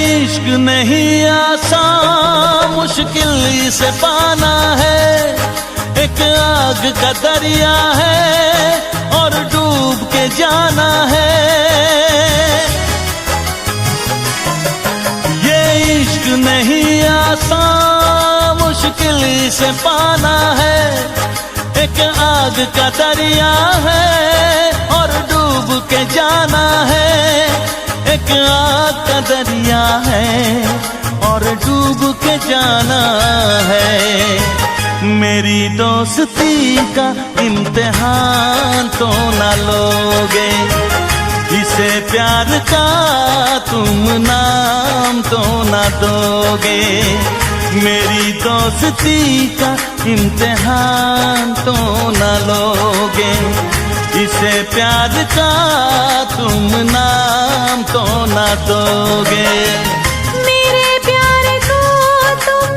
इश्क नहीं आसान, मुश्किल से पाना है। एक आग का दरिया है और डूब के जाना है। ये इश्क नहीं आसान, मुश्किल से पाना है। एक आग का दरिया है और डूब के जाना है। एक आग का दरिया है और डूब के जाना है। मेरी दोस्ती का इम्तिहान तो ना लोगे, इसे प्यार का तुम नाम तो ना दोगे। मेरी दोस्ती का इम्तिहान तो ना लोगे, इसे प्यार का तुम नाम तो ना दोगे। मेरे प्यार को तुम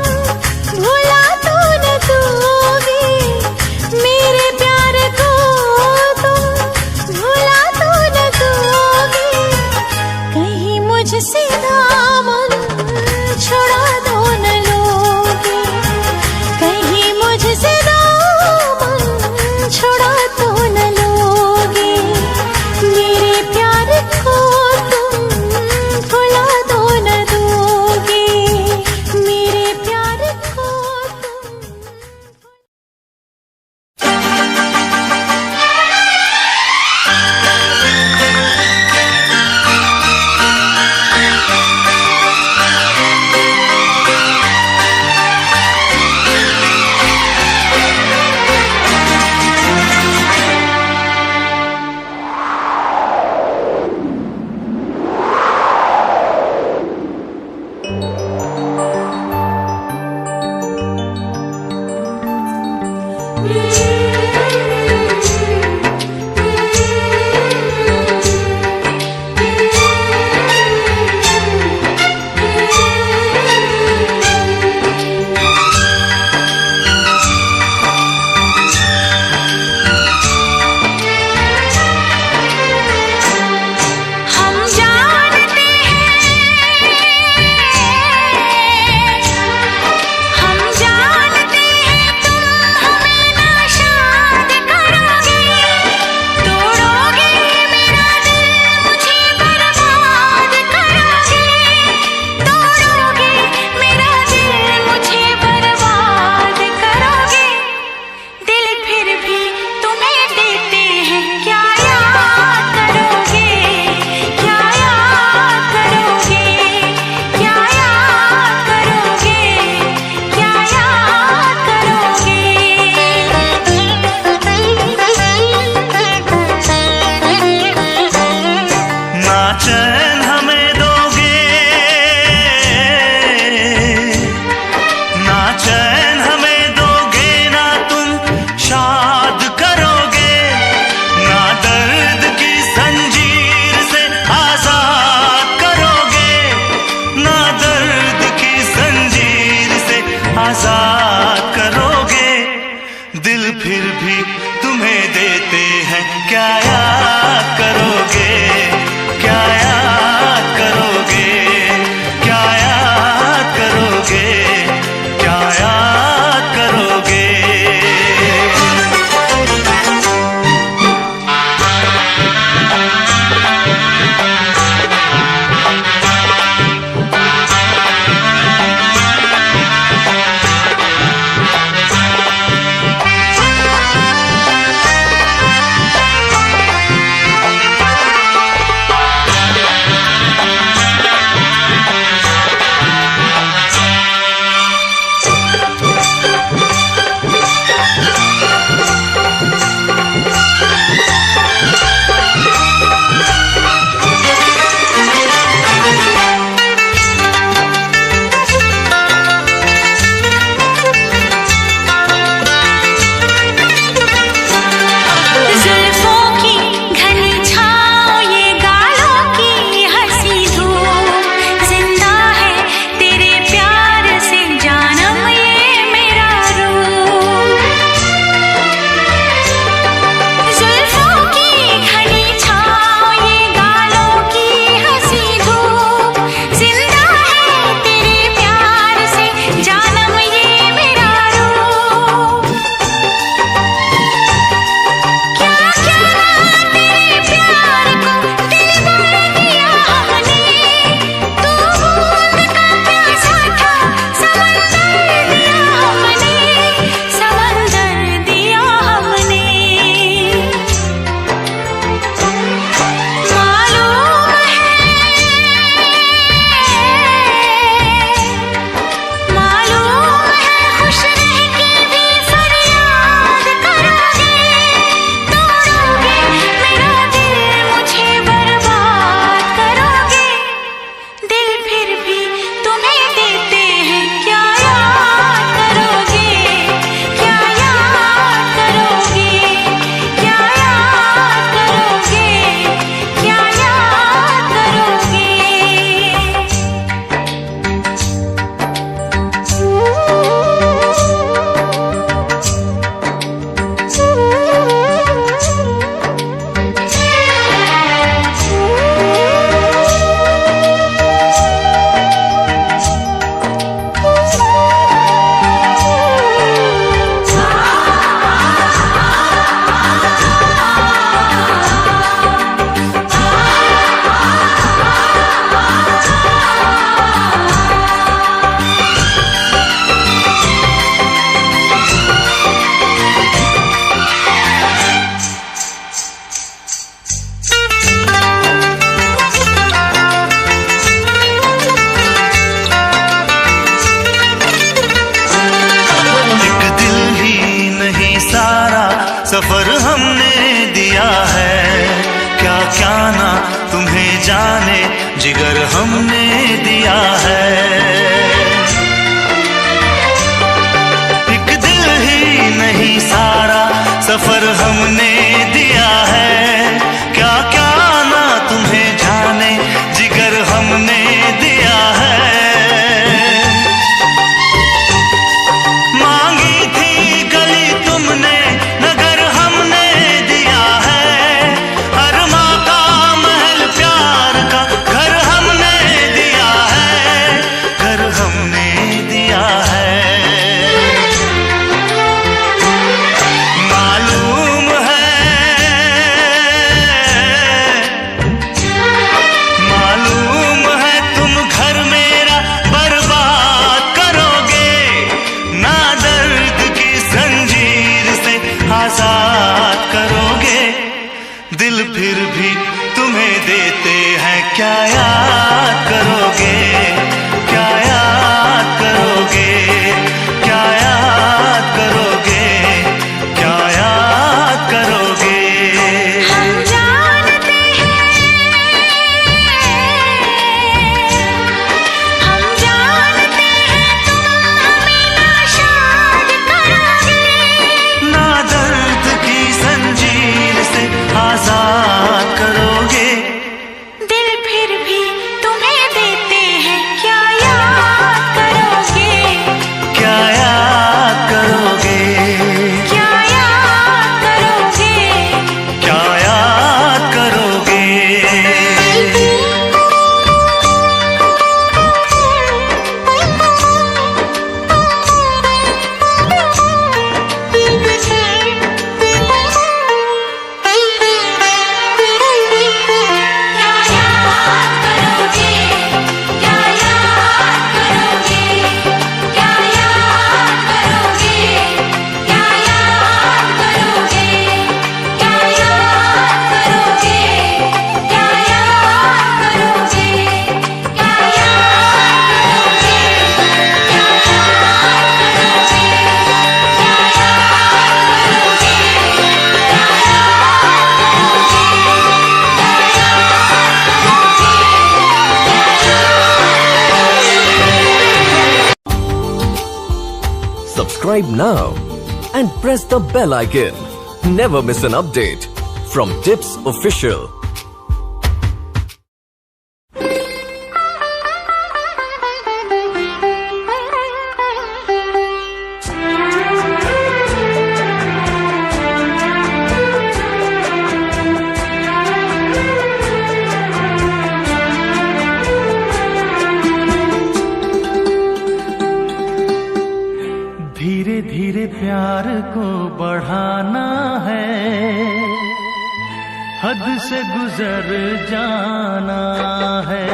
भुला तो न दोगे, मेरे प्यार को तुम भुला तो न दोगे। कहीं मुझसे दामन छुड़ा तो न लोगे, कहीं मुझसे दामन छुड़ा तो न लोगे। मेरे प्यार को तुम भुला तो न तुम्हें जाने जिगर हमने दिया है। एक दिल ही नहीं सारा सफर हमने दिया है। क्या क्या ना तुम्हें जाने जिगर हमने दिया है। मांगी थी गली तुमने नगर हमने दिया है। अरमा का महल प्यार का घर हमने दिया है। घर हमने दिया है। मालूम है तुम घर मेरा बर्बाद करोगे। ना दर्द की जंजीर से आजाद करोगे। दिल फिर भी तुम्हें देते हैं क्या याद करोगे। क्या याद करोगे। क्या याद करोगे। क्या याद करोगे। हम जानते हैं तुम हमें नाशाद करोगे। ना दर्द की जंजीर से आजाद करोगे। दिल फिर भी तुम्हें देते हैं क्या याद करोगे। क्या याद करोगे। क्या याद करोगे। क्या याद करोगे। Subscribe now and press the bell icon. Never miss an update from Tips Official. धीरे धीरे प्यार को बढ़ाना है। हद से गुजर जाना है।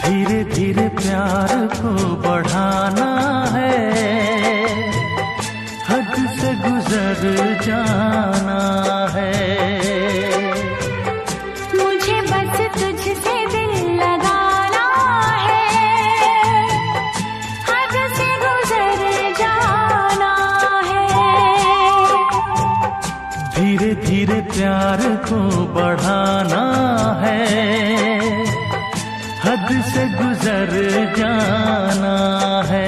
धीरे धीरे प्यार को बढ़ाना है। हद से गुजर जाना है। मुझे बस तुझसे दिल लगाना है। हद से गुजर जाना है। धीरे धीरे प्यार को बढ़ाना है। हद से गुजर जाना है।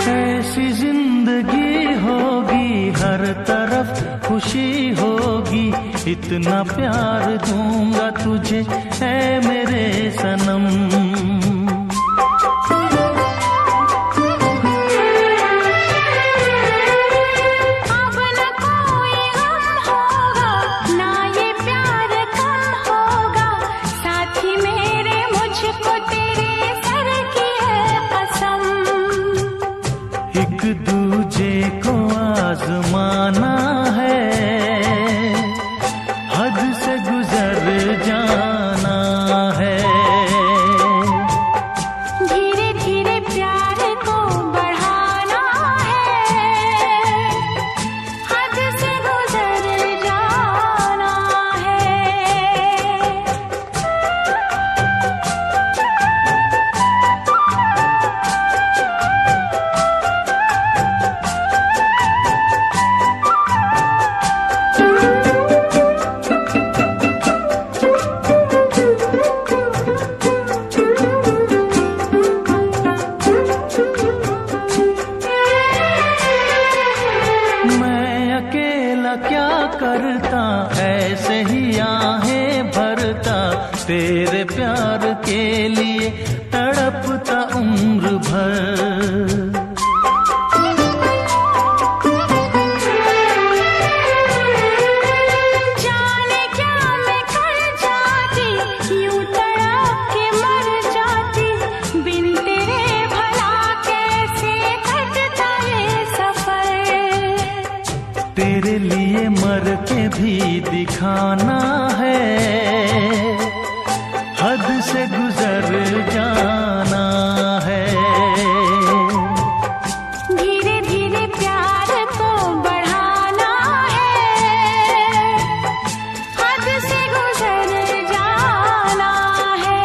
ऐसी जिंदगी होगी हर तरफ खुशी होगी। इतना प्यार दूंगा तुझे ऐ मेरे सनम। अब न कोई गम होगा, ना ये प्यार कम होगा। साथी मेरे मुझको तेरे सर की है कसम। एक दूजे को आजमाना है। हद से गुजर जाना है। धीरे धीरे प्यार को बढ़ाना है। हद क्या करता, ऐसे ही आहें भरता, तेरे प्यार के लिए तड़पता उम्र भर। तेरे लिए मर के भी दिखाना है, हद से गुजर जाना है। धीरे धीरे प्यार को बढ़ाना है, हद से गुजर जाना है।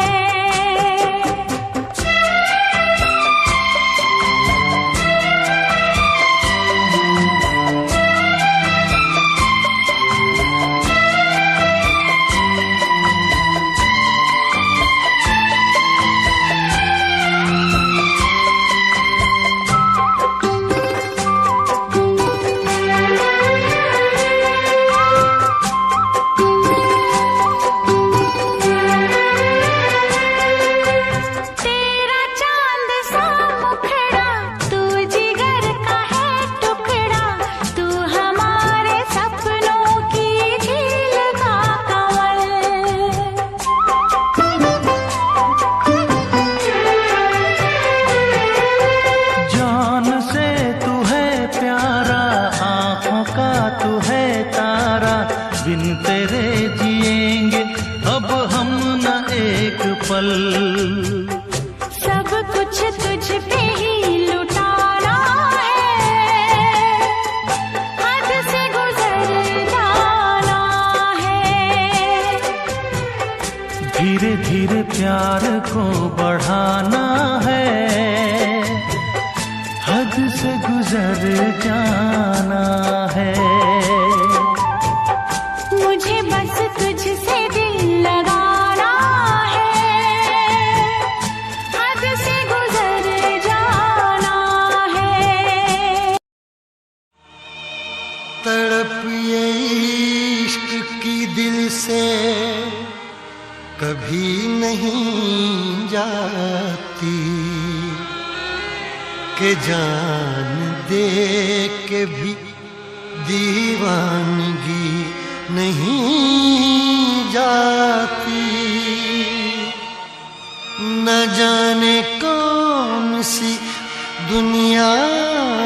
बिन तेरे जिएंगे अब हम न एक पल। सब कुछ तुझ पे ही लुटाना है, हद से गुजर जाना है। धीरे धीरे प्यार को बढ़ाना है, हद से गुजर जाना है। मुझे बस तुझसे दिल लगाना है, हद से गुजर जाना है। तड़प ये इश्क की दिल से कभी नहीं जाती, के जान दे के भी दीवानगी नहीं जाती। न जाने कौन सी दुनिया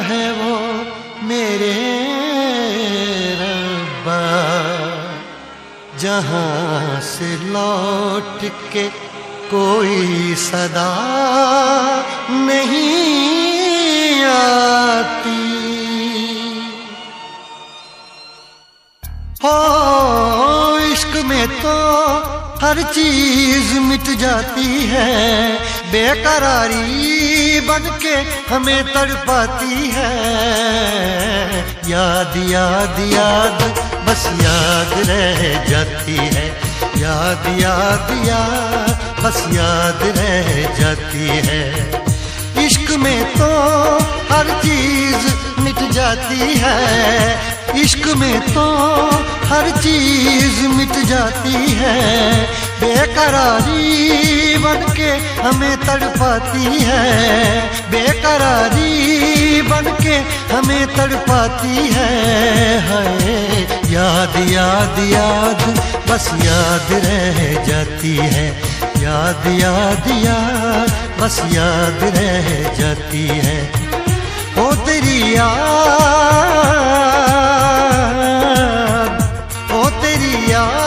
है वो मेरे रब्बा, जहाँ से लौट के कोई सदा नहीं आती। हो इश्क में तो हर चीज मिट जाती है, बेकरारी बनके हमें तड़पाती है। याद याद याद बस याद रह जाती है, याद याद याद बस याद रह जाती है। इश्क में तो हर चीज मिट जाती है, इश्क में तो हर चीज मिट जाती है। बेकरारी बनके हमें तड़पाती है, बेकरारी बनके हमें तड़पाती है। हाय याद याद याद बस याद रह जाती है, याद याद याद बस याद रह जाती है। ओ तेरी याद, ओ तेरी याद,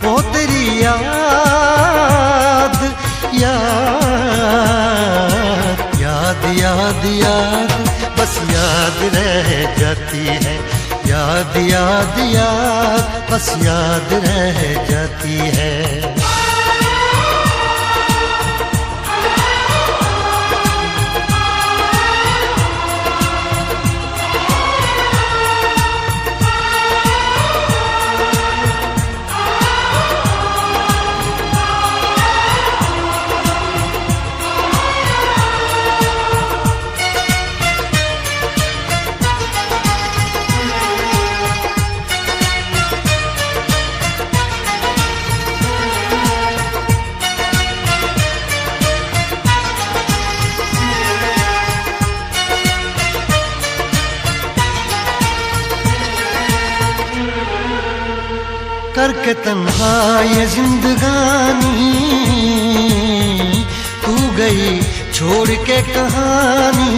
ओ तेरी याद, याद याद याद याद बस याद रह जाती है, याद याद याद बस याद रह जाती है। करके तन्हा ये जिंदगानी, तू गई छोड़ के कहानी।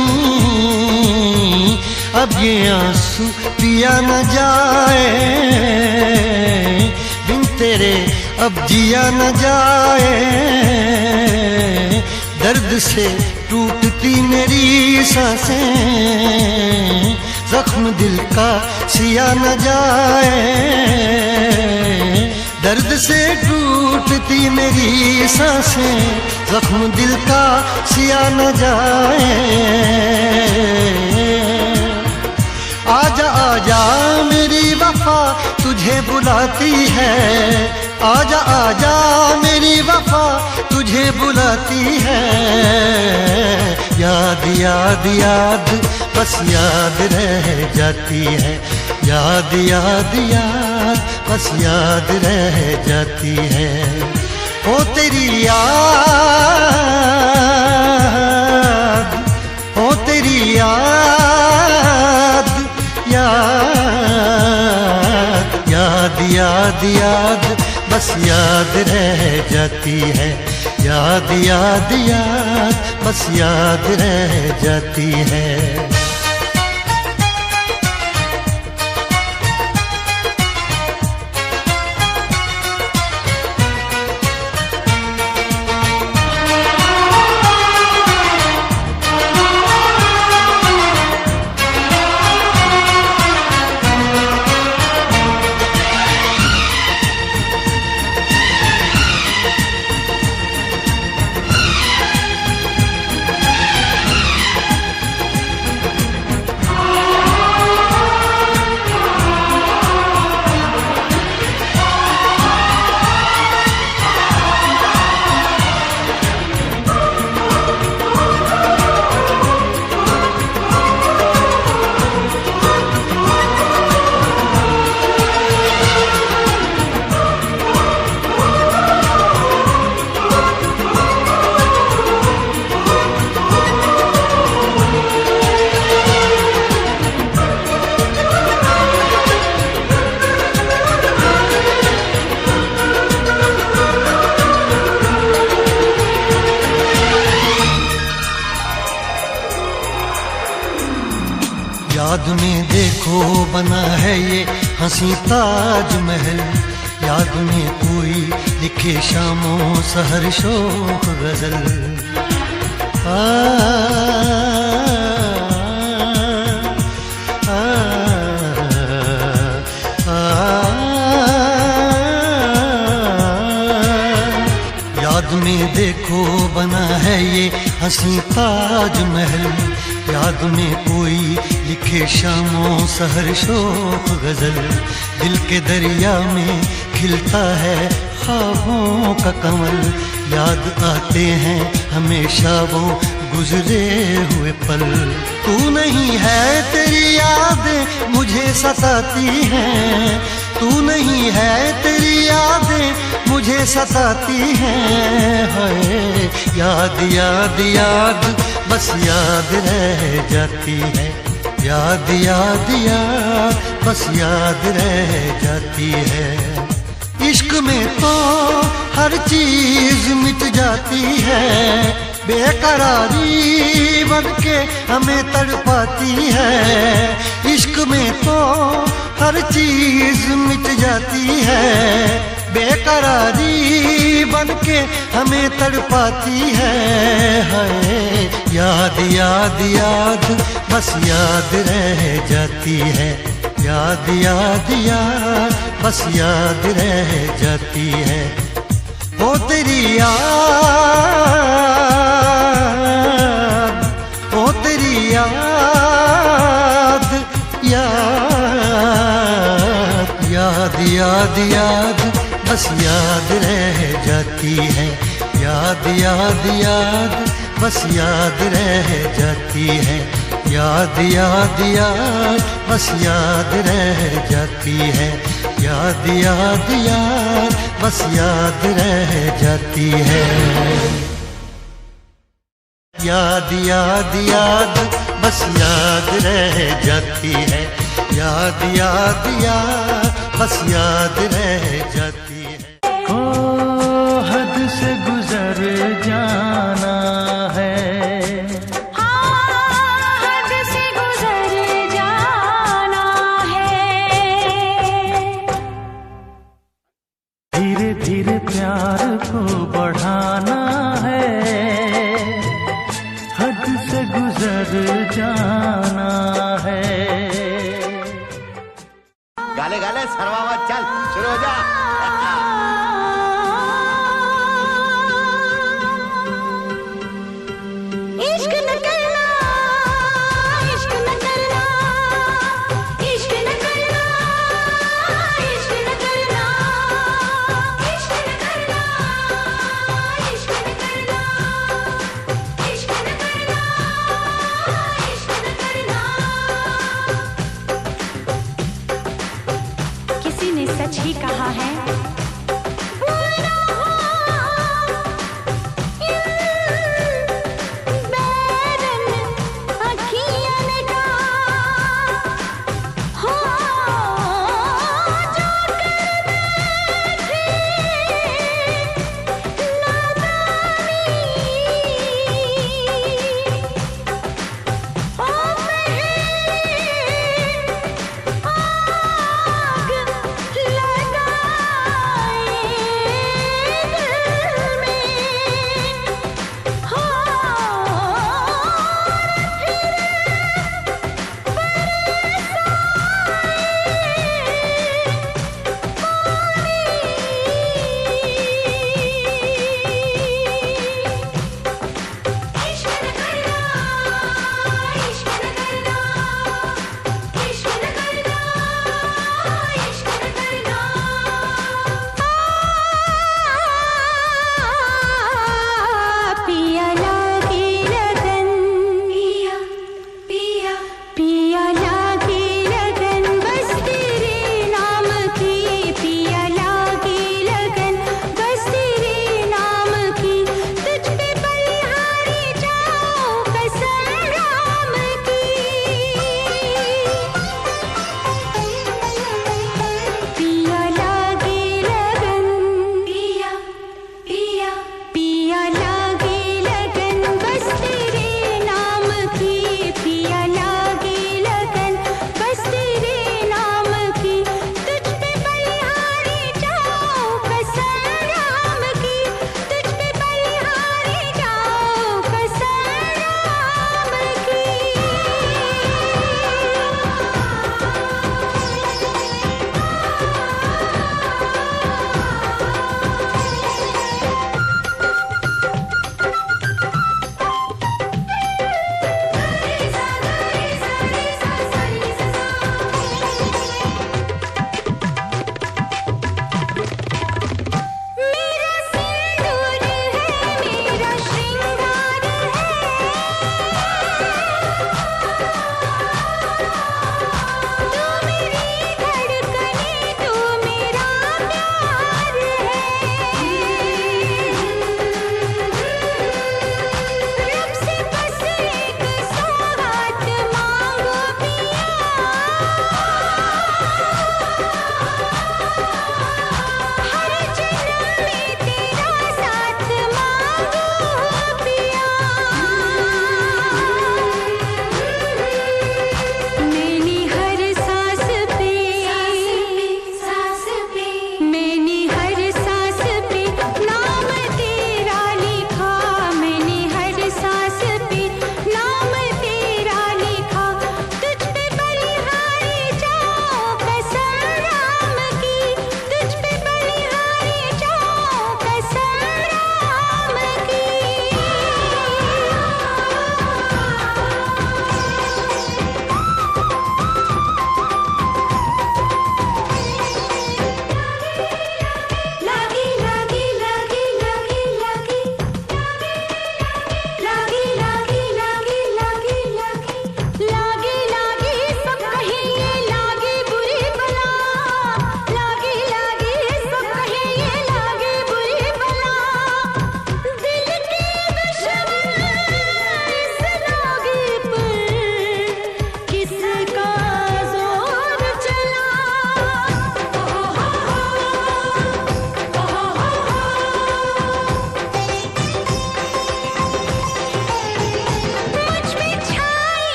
अब ये आंसू पिया न जाए, बिन तेरे अब जिया न जाए। दर्द से टूटती मेरी सांसें, जख्म दिल का सिया न जाए। दर्द से टूटती मेरी सांसें, जख्म दिल का सिया न जाए। आजा आजा मेरी वफा तुझे बुलाती है, आजा आजा मेरी वफा तुझे बुलाती है। याद याद याद बस याद रह जाती है, याद याद याद बस याद रह जाती है। ओ तेरी याद, ओ तेरी याद, याद याद याद याद बस याद रह जाती है, याद याद याद बस याद रह जाती है। याद में देखो बना है ये हंसी ताजमहल, याद में कोई लिखे शामों सहर शोख गजल। याद में देखो बना है ये हंसी ताजमहल, याद में कोई लिखे शामों सहर शोक गजल। दिल के दरिया में खिलता है ख्वाबों का कमल, याद आते हैं हमेशा वो गुजरे हुए पल। तू नहीं है तेरी यादें मुझे सताती हैं, तू नहीं है तेरी यादें मुझे सताती हैं। हाय याद याद याद बस याद रह जाती है, याद याद याद बस याद रह जाती है। इश्क में तो हर चीज मिट जाती है, बेकरारी बनके हमें तड़पाती है। इश्क में तो हर चीज मिट जाती है, बेकरारी बनके हमें तड़पाती है। हाय याद याद याद बस याद रह जाती है, याद याद याद बस याद रह जाती है। ओ तेरी याद, ओ तेरी याद, याद याद याद याद बस याद रह जाती है, याद याद याद बस याद रह जाती है। याद याद याद बस याद रह जाती है, याद याद याद बस याद रह जाती है। याद याद याद बस याद रह जाती है, याद याद याद बस याद रह जाती है। ओ हद से गुजर जाना है, हद से गुजर जाना है। धीरे धीरे प्यार को बढ़ाना है, हद से गुजर जाना है। गाले गाले सर्वावत चल शुरू हो जा। इश्क न करना, इश्क न करना, इश्क न करना, इश्क न करना, इश्क न करना, इश्क न करना, इश्क न करना, इश्क न करना। किसी ने सच ही कहा है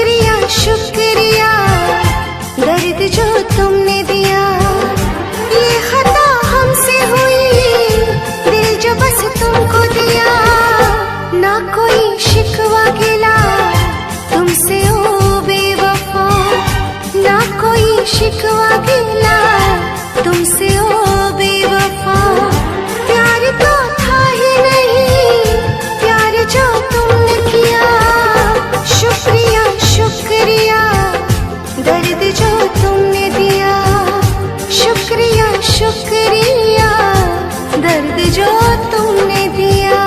शुक्रिया शुक्रिया दर्द जो तुमने दिया, ये खता हमसे हुई दिल जो बस तुमको दिया। ना कोई शिकवा गिला तुमसे ओ बेवफा, ना कोई शिकवा गिला तुमसे ओ बेवफा। प्यार तो था ही नहीं प्यार जो तुमने किया, शुक्रिया शुक्रिया दर्द जो तुमने दिया, शुक्रिया शुक्रिया दर्द जो तुमने दिया।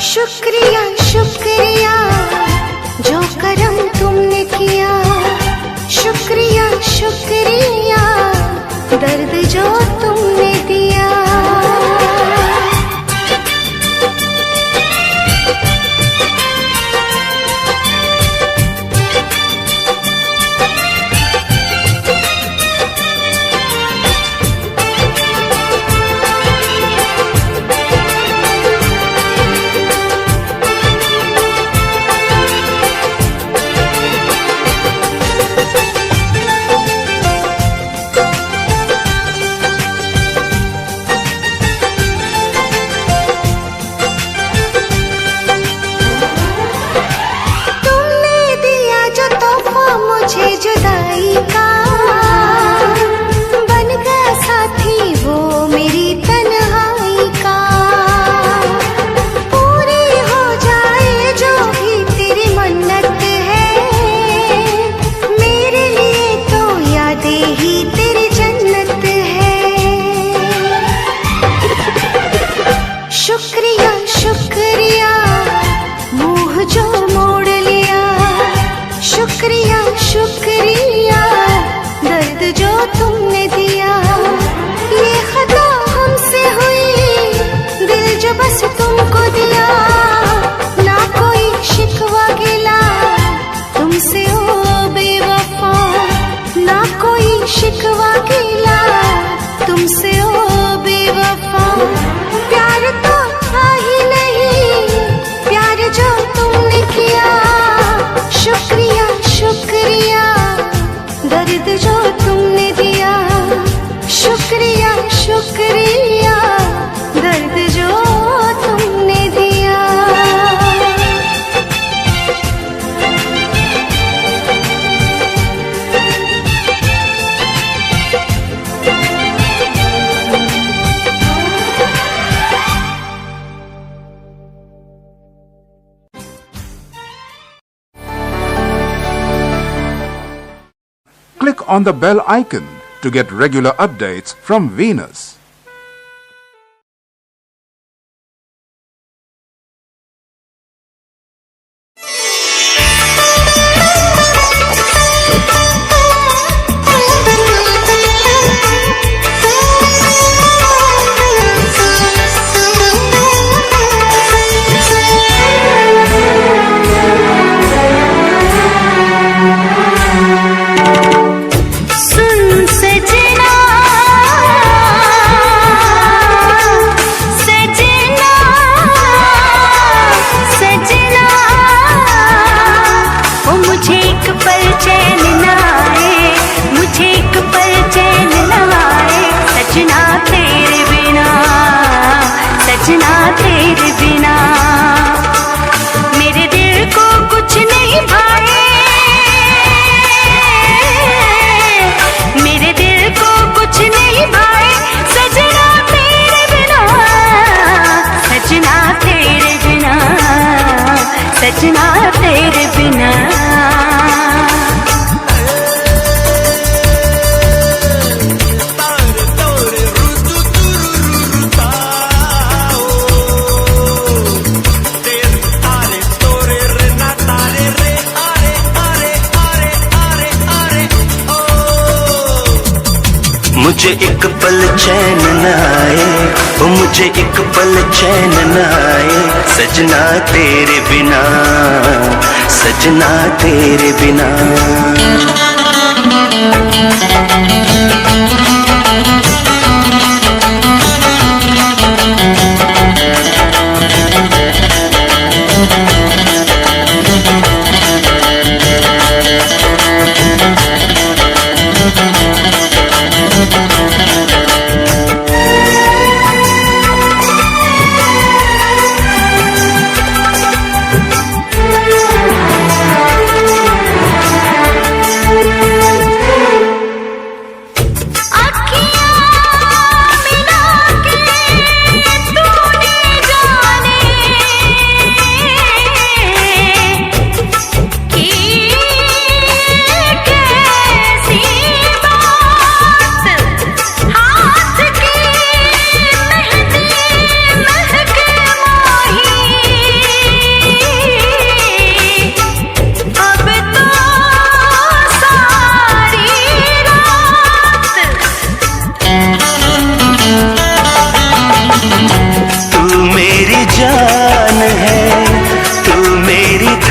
शुक्रिया शुक्रिया जो करम तुमने किया, शुक्रिया शुक्रिया दर्द जो तुमने दिया। मुझे जुदाई का बन गया साथी वो मेरी तन्हाई का, पूरी हो जाए जो भी तेरी मन्नत है, मेरे लिए तो यादें ही तेरी जन्नत है। शुक्रिया शुक्रिया मुँह जो मोड़ लिया, शुक्रिया शुक्रिया दर्द जो तुमने दिया। ये खता हमसे हुई दिल जो बस तुमको दिया, ना कोई शिकवा गिला तुमसे ओ बेवफा, ना कोई शिकवा गिला तुमसे ओ बेवफा। प्यार तो था ही नहीं प्यार जो तुमने किया, शुक्रिया शुक्रिया दर्द जो तुमने दिया, शुक्रिया शुक्रिया दर्द जो तुमने दिया। Click on the bell icon to get regular updates from Venus. मुझे एक पल चैन न आए, तेरे बिना। मुझे एक पल चैन न आए, ओ मुझे एक पल चैन न आए, सजना तेरे बिना, सजना तेरे बिना।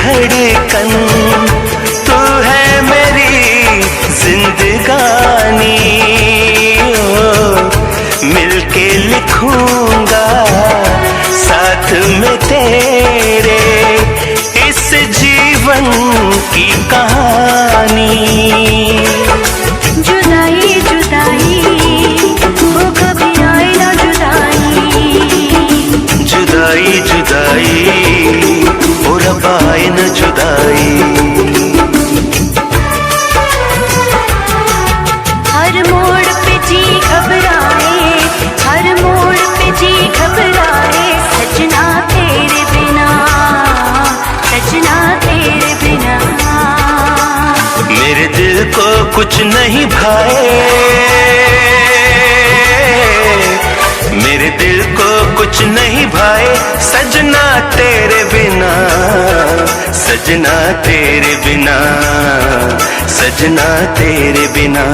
धड़कन तू है मेरी जिंदगानी, मिलके लिखूंगा साथ में तेरे इस जीवन की कहानी। जुदाई जुदाई वो कभी आए ना जुदाई, जुदाई जुदाई ओ रब आए न जुदाई। हर मोड़ पे जी घबराए, हर मोड़ पे जी घबराए, सजना तेरे बिना, सजना तेरे बिना। मेरे दिल को कुछ नहीं भाए, मेरे दिल को कुछ नहीं भाए, सजना तेरे बिना, सजना तेरे बिना, सजना तेरे बिना।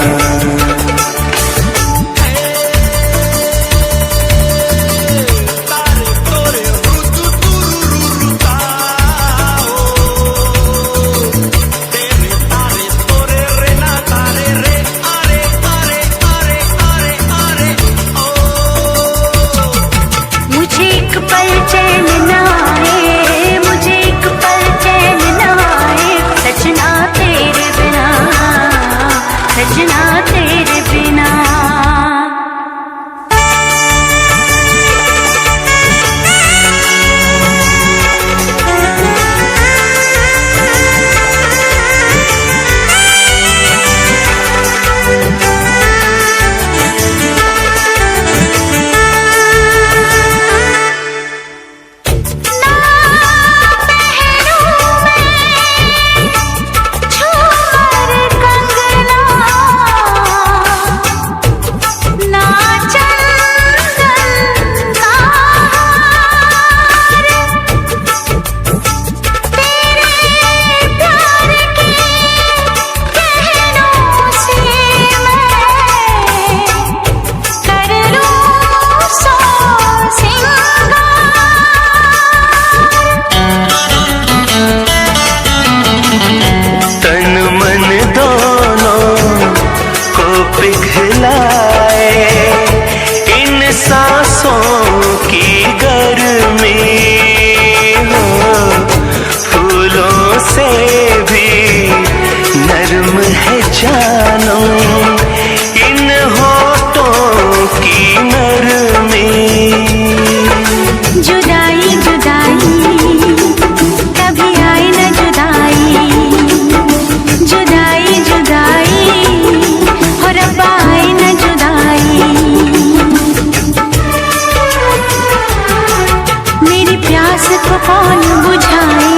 प्यास को कौन बुझाए,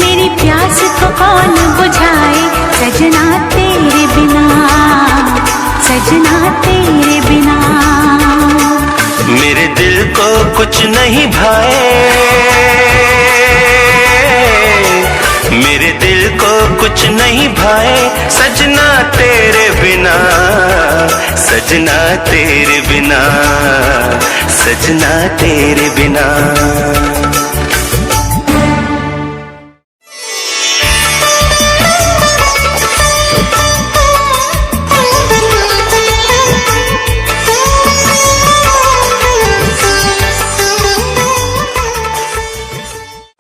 मेरी प्यास सजना तेरे बिना, सजना तेरे बिना। मेरे दिल को कुछ नहीं भाए, मेरे दिल को कुछ नहीं भाए, सजना तेरे बिना, सजना तेरे बिना, सजना तेरे बिना।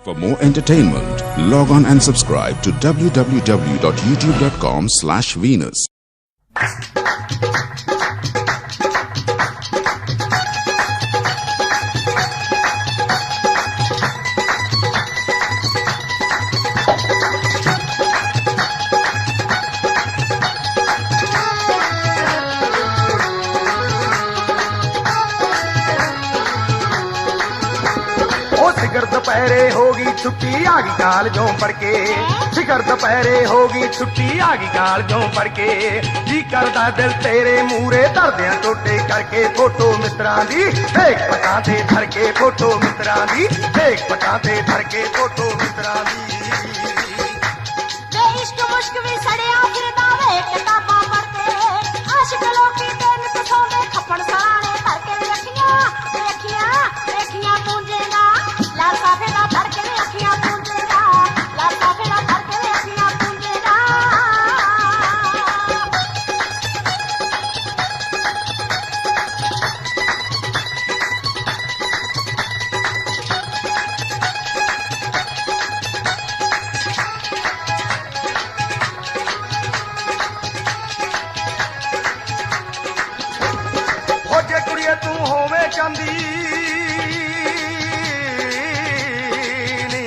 For more entertainment, log on and subscribe to www.youtube.com/Venus. सिगर दोपहरे होगी छुट्टी आ गई कालजों पढ़ के, सिगर दोपहरे होगी छुट्टी आ गई कालजों पढ़ के। जी करदा दिल तेरे मूरे धरदियां टोटे करके, फोटो मित्रां दी देख पटां ते धर के, फोटो मित्रां दी देख पटां ते धर के, फोटो मित्रां दी। वे इश्क मुश्क भी सड़िया फिरदा वे किताबां पढ़ते, आशिक लोकी दिन तो सोवे खपड़ सराणे करके। अखियां अखियां अखियां पूंजेगा लाल साफे दा धर के, अखियां पूंजेगा लाल साफे दा धर के, अखियां पूंजेगा। हो जे कुड़िए तू होवे चांदी नी,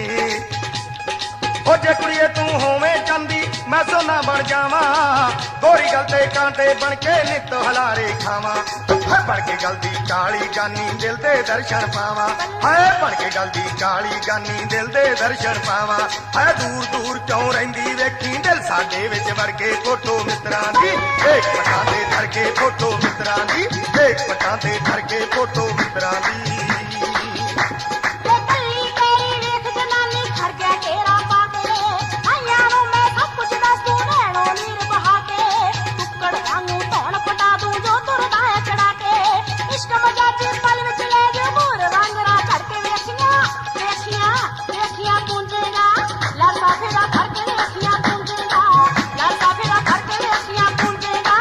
हो जे कुड़िए तू होवे चांदी मैं सोना बन जावा, गोरी गल ते कांटे बन के नित हलारे खावा। है बन के गल दी काली गानी दिल दे दर्शन पावा, है बन के गल दी काली गानी दिल दे दर्शन पावा। है दूर दूर क्यों रहिंदी वेखी दिल साडे विच वड़ के, फोटो मित्रां दी देख पटां ते धर के, फोटो मित्रां दी देख पटां ते धर के, फोटो मित्रां दी। वे कल्ली तेरी वेख जनानी खर गया घेरा पाके, आइयां नूं मैं सब कुछ दस दूं नैणों नीर बहा के। कुक्कड़ वांगू धौण पटा दूं जो तुरदा है चढ़ा के, इश्क मजाजी पल विच ले जो मूर वांगरा चढ़ के। अखियां अखियां अखियां पूंजेगा लाल साफे दा धर के, अखियां पूंजेगा लाल साफे दा धर के, अखियां पूंजेगा।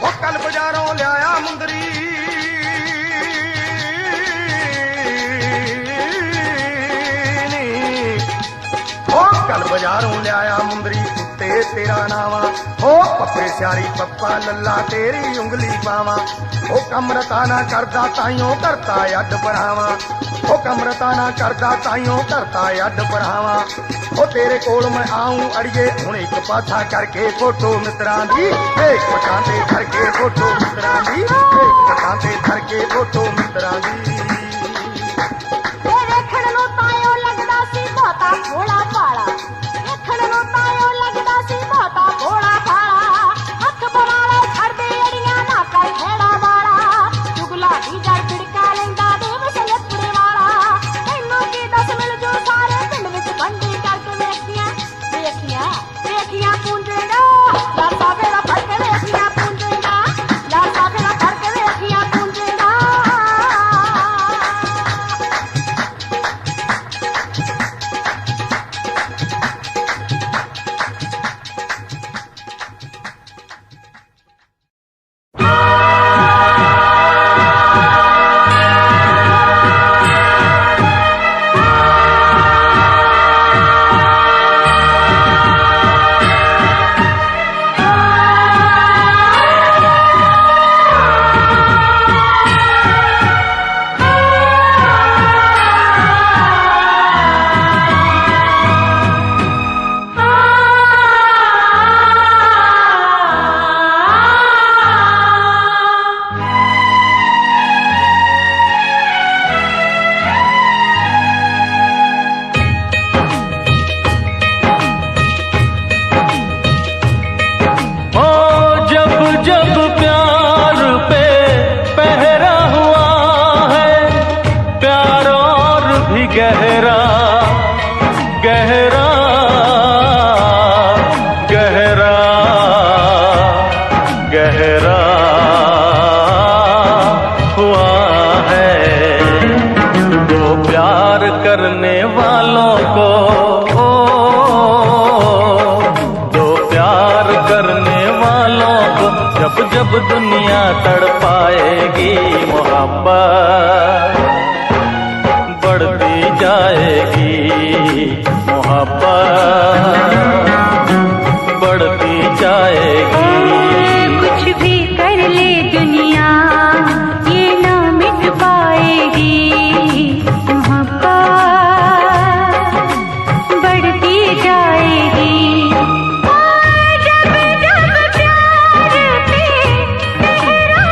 वो कल बाजारों लियाया मुंदरी नी, ओ कल बाजारों लियाया मुंदरी कुत्ते तेरा नावा। ओ पप्पे स्यारी पप्पा लल्ला तेरी उंगली पावा। ओ कमरता ना करदा ताइयों करता अड परावा, ओ कमरता ना करदा ताइयों करता अड परावा। ओ तेरे कोल मैं आऊं अड़िए हुण एक पासा करके, फोटो मित्रां दी देख पटां ते धर के, फोटो मित्रां दी देख पटां ते धर के, फोटो मित्रां दी। वे वेखण नूं ताइयों लगदा सी बहुता भोला भाला, वेखण नूं ताइयों लगदा सी बहुता भोला भाला। हथ बवाले छड़दे अड़ियां ना कर खेड़ा वाला, चुगला दी जड़ पिड़का लैंदा देव सलपुरे वाला। तैनूं की दस मिल जू सारे पिंड विच बंडी करके। वेखियां वेखियां पूंजेगा लाल साफे दा धर के, वेखियां पूंजेगा लाल साफे दा धर के, वेखियां पूंजेगा। गहरा गहरा गहरा गहरा हुआ है। दो प्यार करने वालों को दो प्यार करने वालों को जब जब दुनिया तड़पाएगी मोहब्बत बढ़ती जाएगी मोहब्बत बढ़ती जाएगी। कुछ भी कर ले दुनिया ये ना मिट पाएगी मोहब्बत बढ़ती जाएगी। जब जब प्यार पे पहरा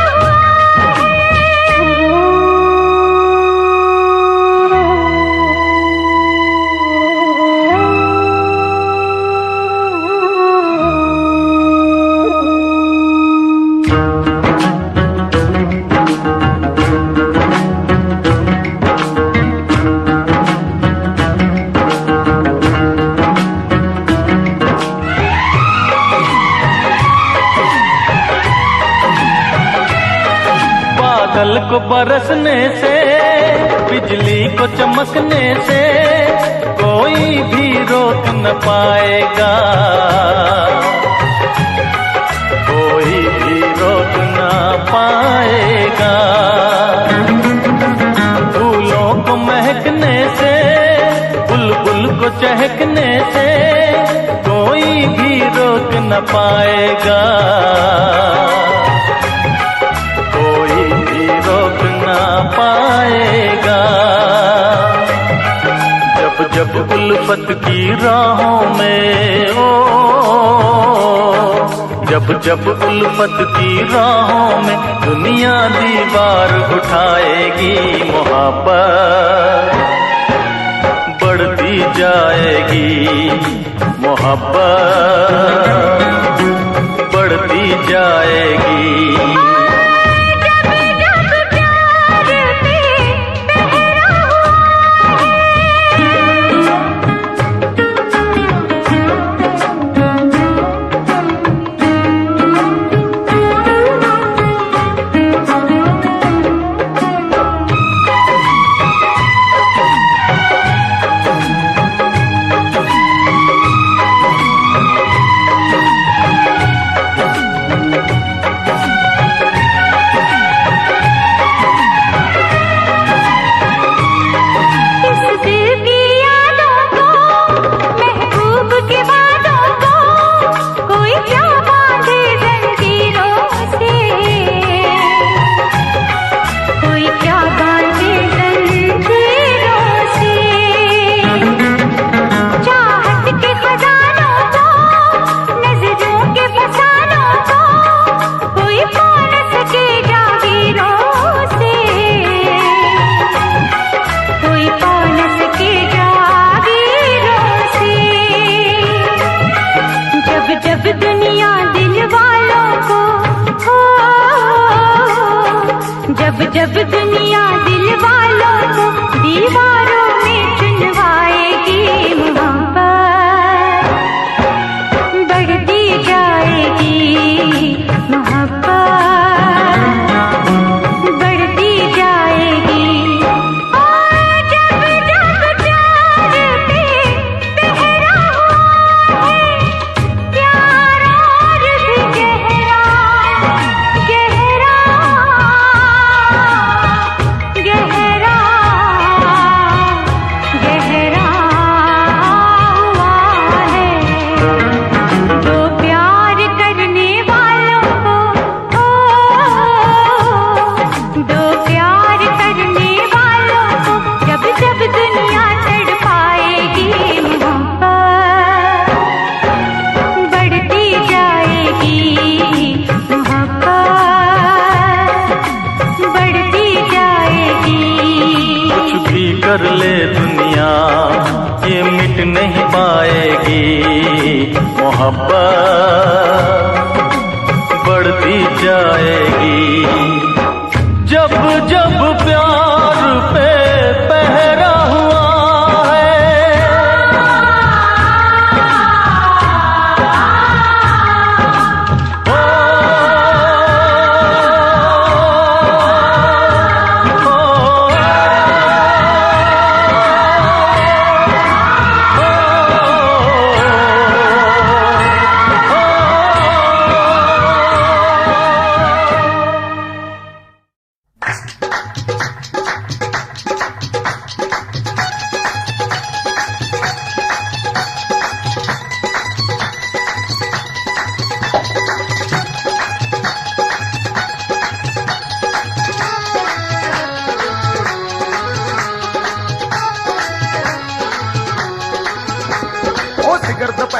बादल को बरसने से बिजली को चमकने से कोई भी रोक न पाएगा कोई भी रोक न पाएगा। फूलों को महकने से बुलबुल को चहकने से कोई भी रोक न पाएगा कोई भी रोक ना पाएगा। जब जब उल्फत की राहों में जब जब उल्फत की राहों में दुनिया दीवार उठाएगी मोहब्बत बढ़ती जाएगी मोहब्बत बढ़ती जाएगी। जब दुनिया दिल वालों को दीवारों में चुनवाएगी मोहब्बत बढ़ती जाएगी मोहब्बत बढ़ती जाएगी। और जब जब प्यार पे पहरा हुआ है प्यार और भी गहरा गहरा गहरा गहरा हुआ है। दो प्यार करने वालों को दो प्यार करने वालों को जब जब दुनिया तड़पाएगी मोहब्बत बढ़ती जाएगी मोहब्बत बढ़ती जाएगी। कुछ भी कर ले दुनिया ये मिट नहीं पाएगी मोहब्बत बढ़ती जाएगी। जब जब प्यार पे पहरा हुआ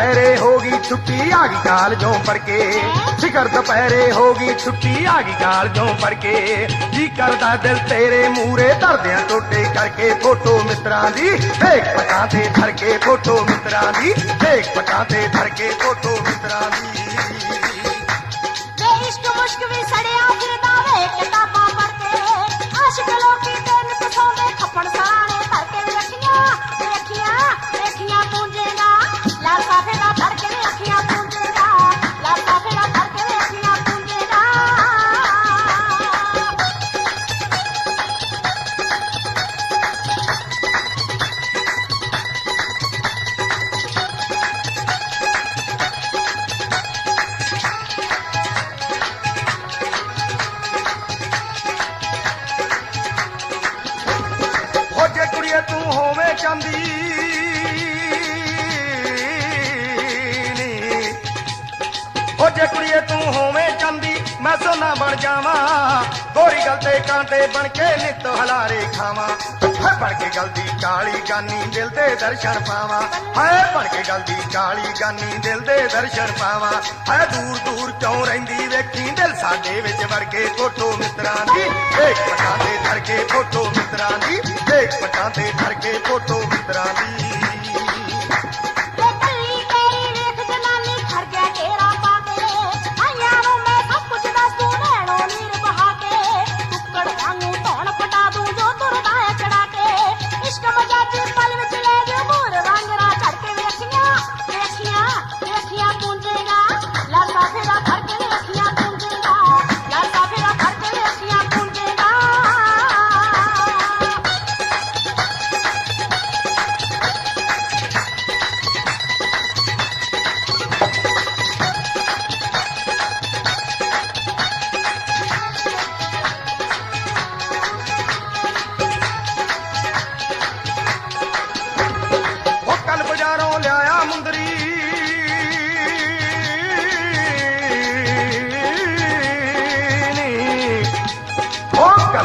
दोपहरे होगी छुट्टी आगी कालजों पढ़ के फिकर दोपहरे होगी छुट्टी आगी कालजों पढ़ के जी करदा दिल तेरे मूरे दर्दियां टोटे करके फोटो मित्रां दी देख पटां ते धर के फोटो मित्रां दी देख पटां ते धर के फोटो मित्रां दी इश्क मुश्क भी सड़िया फिरदा वे किताबां पढ़ के आशिक लोकी ते नित सौंदे खप्पड़ सराणे धर के अखियां पूंजेगा लाल साफे दा धर के अखियां पूंजेगा लाल साफे दा धर के अखियां पूंजेगा हो जे कुड़िए तू होवे चांदी हो जे कुड़िए तू होवे चांदी मैं सोना बन जावा गोरी गल ते कांटे बन के नित हलारे खावा है बन के गलती काली गानी दिल दे दर्शन पावा है बन के गलती काली गानी दिल दे दर्शन पावा है दूर दूर क्यों रहिंदी वेखी दिल साडे विच वड़ के फोटो मित्रां दी देख पटां ते धर के फोटो मित्रां दी देख पटां ते धर के फोटो मित्रां दी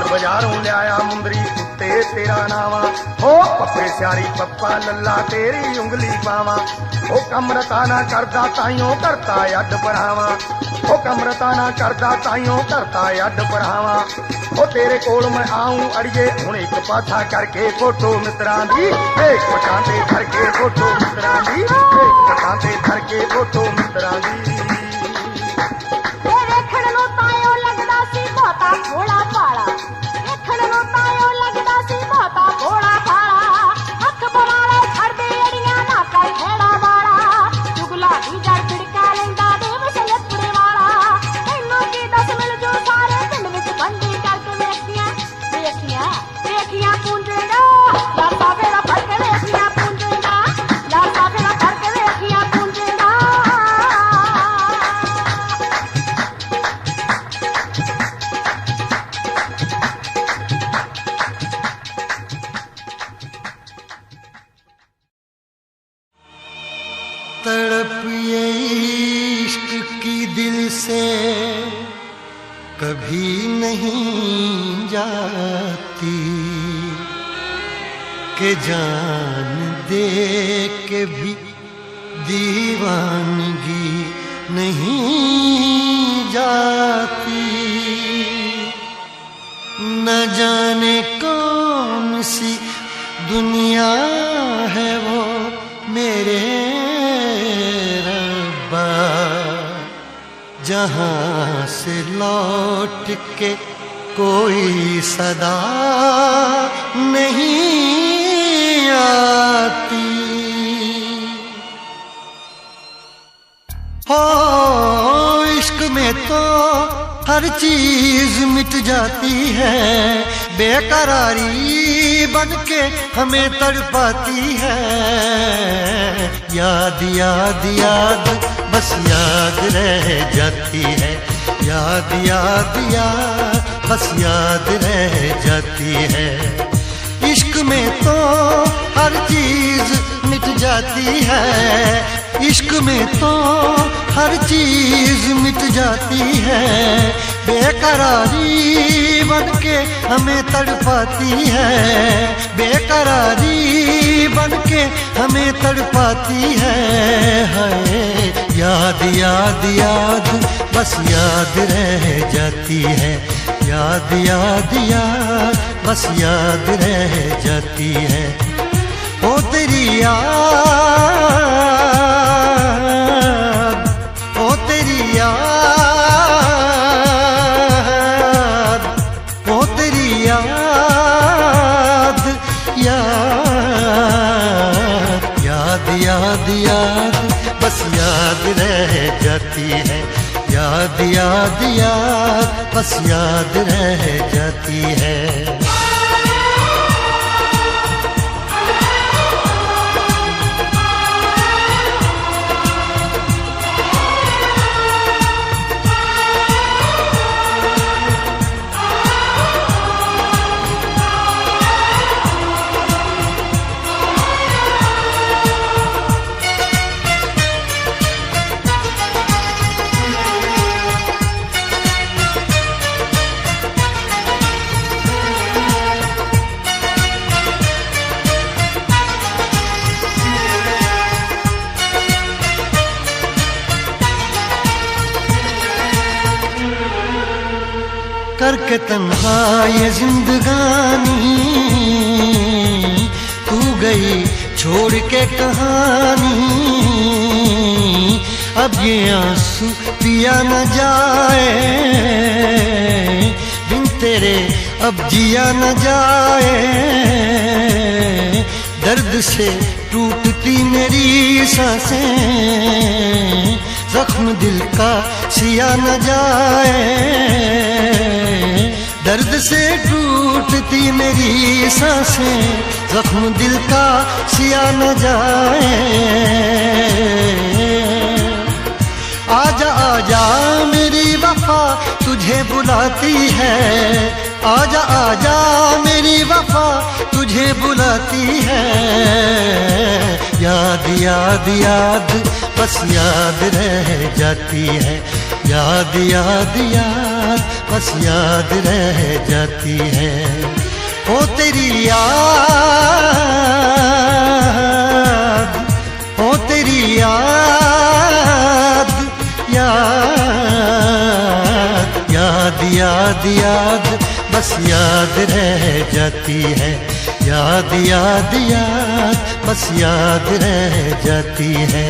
बाजारों लिया मुंदरी कुत्ते तेरा नावा हो पप्पे स्यारी पप्पा लल्ला तेरी उंगली पावा ओ कमरता ना करदा ताइयों करता अड पढ़ावा ओ कमरता ना करदा ताइयों करता अड पढ़ावा ओ तेरे कोल मैं आऊं अड़िए हुण एक पाछा करके फोटो मित्रां दी देख पटां ते धर के फोटो मित्रां दी देख पटां ते धर के फोटो मित्रां दी भोला पाला देखण नूं तायो लगदा सी बहुता भोला भाला अख बवाले छड़दे अड़ियां ना कर खेड़ा वाला जुगला दी जड़ बिड़का लैंदा देव सैयदपुरे वाला तैनूं की दस मिल जो सारे पिंड विच बंदी करके वेखियां पूंजेगा लासा फेरा फड़ के वेखियां पूंजेगा लासा फेरा फड़ के वेखियां पूंजेगा तड़प ये इश्क की दिल से कभी नहीं जाती कि जान दे के भी दीवानगी नहीं जाती। न जाने कौन सी दुनिया है वो मेरे रब्बा, जहाँ से लौट के कोई सदा नहीं आती। हो इश्क में तो हर चीज मिट जाती है, बेकरारी बनके हमें तड़पाती है। याद याद याद बस याद रह जाती है, याद याद याद बस याद रह जाती है। इश्क में तो हर चीज मिट जाती है, इश्क में तो हर चीज मिट जाती है। बेकरारी बनके हमें तड़पाती है, बेकरारी बनके हमें तड़पाती है। हाय याद याद याद बस याद रह जाती है। याद याद याद बस याद रह जाती है। ओ तेरी याद, ओ तेरी याद, ओ तेरी याद, याद याद याद याद बस याद रह जाती है। याद याद याद बस याद रह जाती है। करके तन्हा ये जिंदगानी तू गई छोड़ के कहानी। अब ये आंसू पिया न जाए बिन तेरे, अब जिया न जाए। दर्द से टूटती मेरी सांसें, जख्म दिल का सिया न जाए। दर्द से टूटती मेरी सांसें, जख्म दिल का सिया न जाए। आजा आजा मेरी वफा तुझे बुलाती है। आजा आजा मेरी वफा तुझे बुलाती है। याद याद याद बस याद रह जाती है। याद याद याद बस याद रह जाती है। ओ तेरी याद, ओ तेरी याद, याद याद याद याद बस याद रह जाती है। याद याद याद बस याद रह जाती है।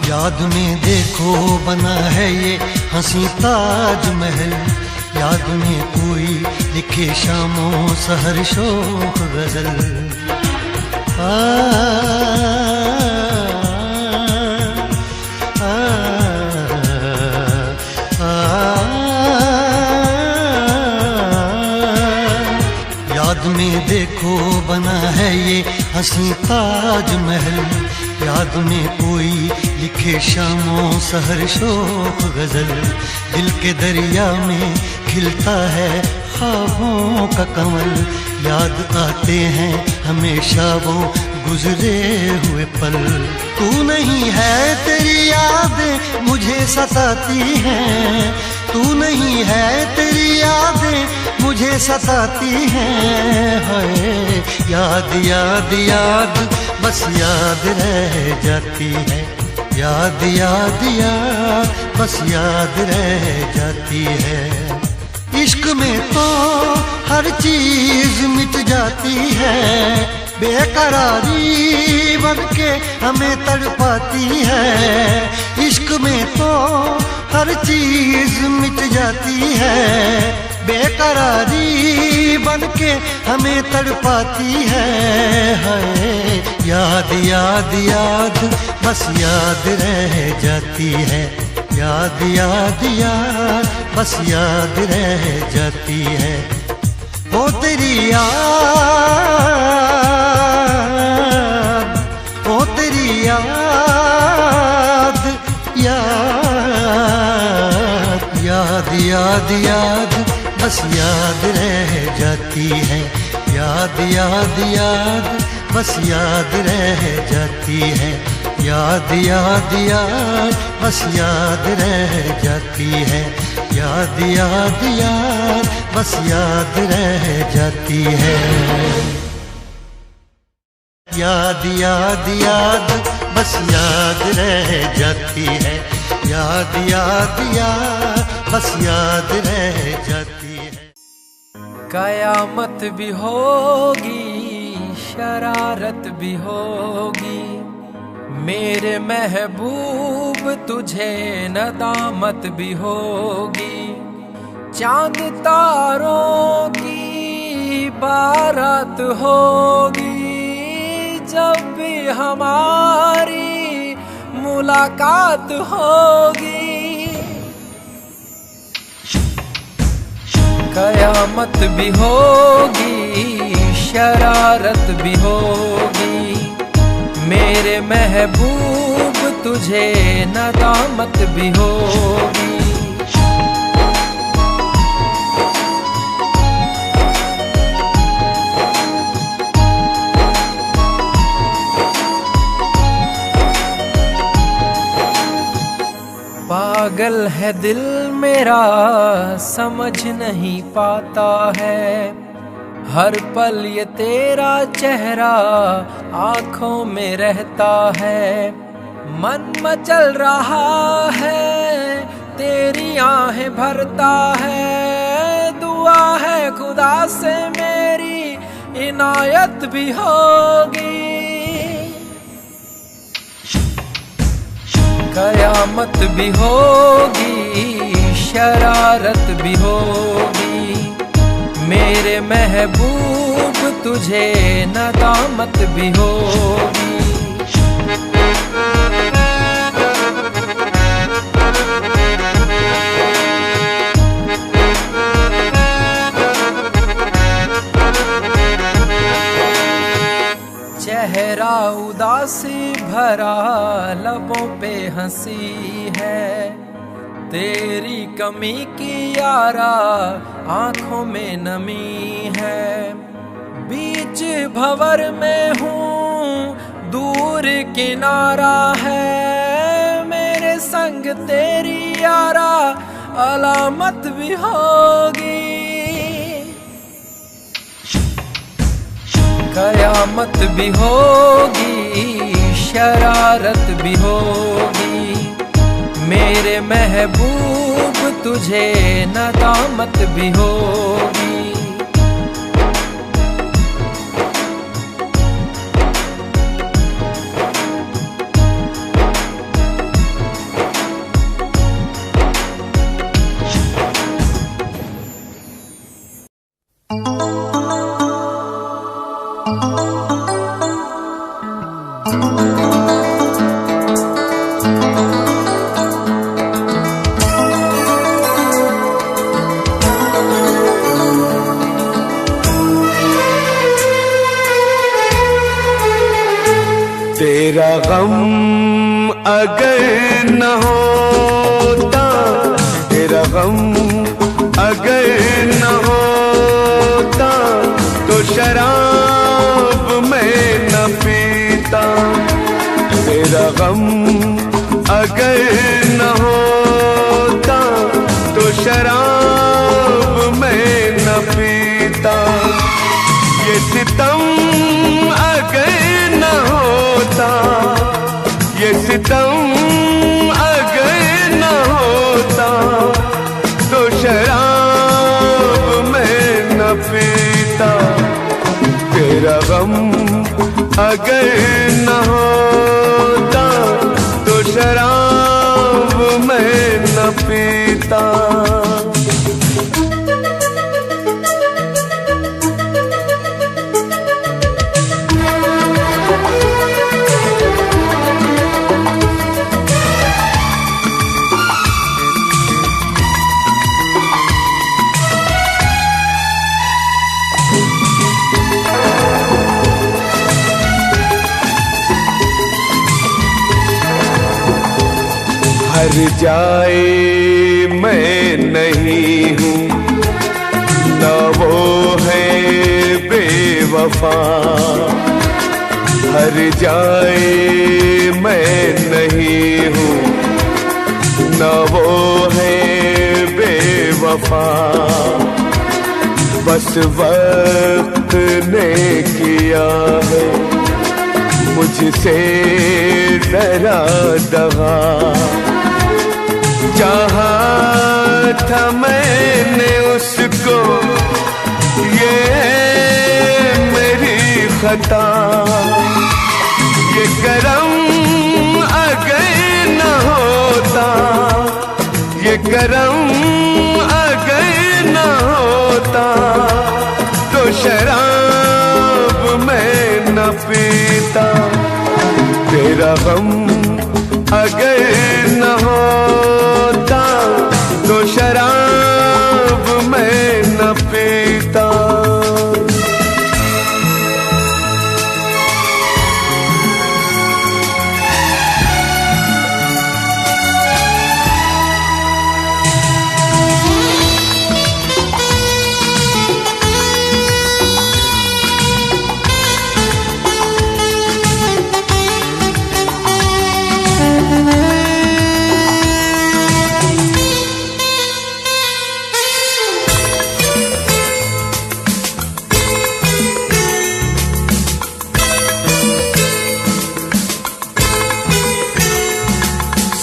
याद में देखो बना है ये हंसी ताजमहल। याद में कोई लिखे शामों सहर शोक गजल। याद में देखो बना है ये हंसी ताजमहल। याद में कोई लिखे शामों सहर शोक गजल। दिल के दरिया में खिलता है ख्वाबों का कमल। याद आते हैं हमेशा वो गुजरे हुए पल। तू नहीं है तेरी यादें मुझे सताती हैं। तू नहीं है तेरी यादें मुझे सताती हैं। हाय याद याद याद बस याद रह जाती है। याद याद याद बस याद रह जाती है। इश्क में तो हर चीज मिट जाती है, बेकरारी बनके हमें तड़पाती है। इश्क में तो हर चीज मिट जाती है, बेकरारी बनके हमें तड़पाती है। हाय याद याद याद बस याद रह जाती है। याद याद याद बस याद रह जाती है। ओ तेरी याद, ओ तेरी याद, याद याद याद याद बस याद रह जाती है। याद याद याद बस याद रह जाती है। याद याद याद बस याद रह जाती है। याद याद याद बस याद रह जाती है। याद याद याद बस याद रह जाती है। याद याद याद बस याद रह जाती है। कयामत भी होगी, शरारत भी होगी, मेरे महबूब तुझे नदामत भी होगी। चांद तारों की बारात होगी, जब भी हमारी मुलाकात होगी। कयामत भी होगी, शरारत भी होगी, मेरे महबूब तुझे नदामत भी होगी। पागल है दिल मेरा, समझ नहीं पाता है, हर पल ये तेरा चेहरा आँखों में रहता है। मन मचल रहा है, तेरी आहें भरता है, दुआ है खुदा से मेरी इनायत भी होगी। कयामत भी होगी, शरारत भी होगी, मेरे महबूब तुझे नदामत भी होगी। चेहरा उदासी भरा, लबों पे हंसी है, तेरी कमी की यारा आँखों में नमी है। बीच भंवर में हूँ, दूर किनारा है, मेरे संग तेरी यारा अलामत भी होगी। कयामत भी होगी, शरारत भी होगी, मेरे महबूब तुझे नदामत भी होगी। तेरा गम अगर न होता, तेरा गम अगर न होता, तो शराब मैं न पीता। तेरा गम अगर न होता, तो गम अगर न होता तो शराब मैं न पीता। हर जाए मैं नहीं हूँ न वो है बेवफा। हर जाए मैं नहीं हूँ न वो है बेवफा। बस वक्त ने किया है मुझसे डरा दगा। चाहा था मैंने उसको ये मेरी खता। ये करम अगर न होता, ये करम अगर न होता तो शराब मैं न पीता। तेरा गम अगर न होता तो शराब मैं न पीता।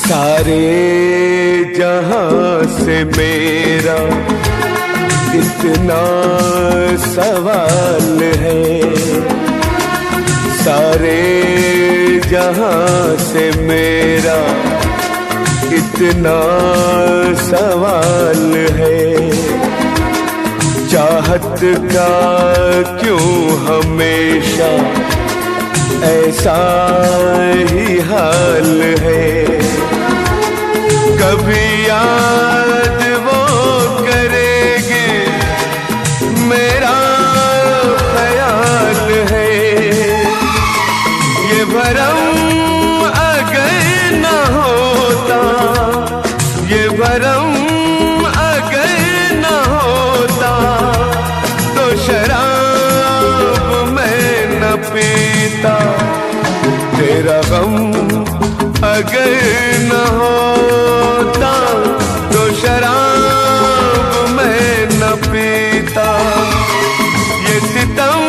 सारे जहां से मेरा इतना सवाल है। सारे जहां से मेरा इतना सवाल है। चाहत का क्यों हमेशा ऐसा ही हाल है। कभी याद वो करेगी मेरा ख्याल है। ये भरम अगर न होता, ये भरम अगर न होता तो शराब मैं न पीता। तेरा गम अगर न होता तो शराब मैं न पीता। ये सितम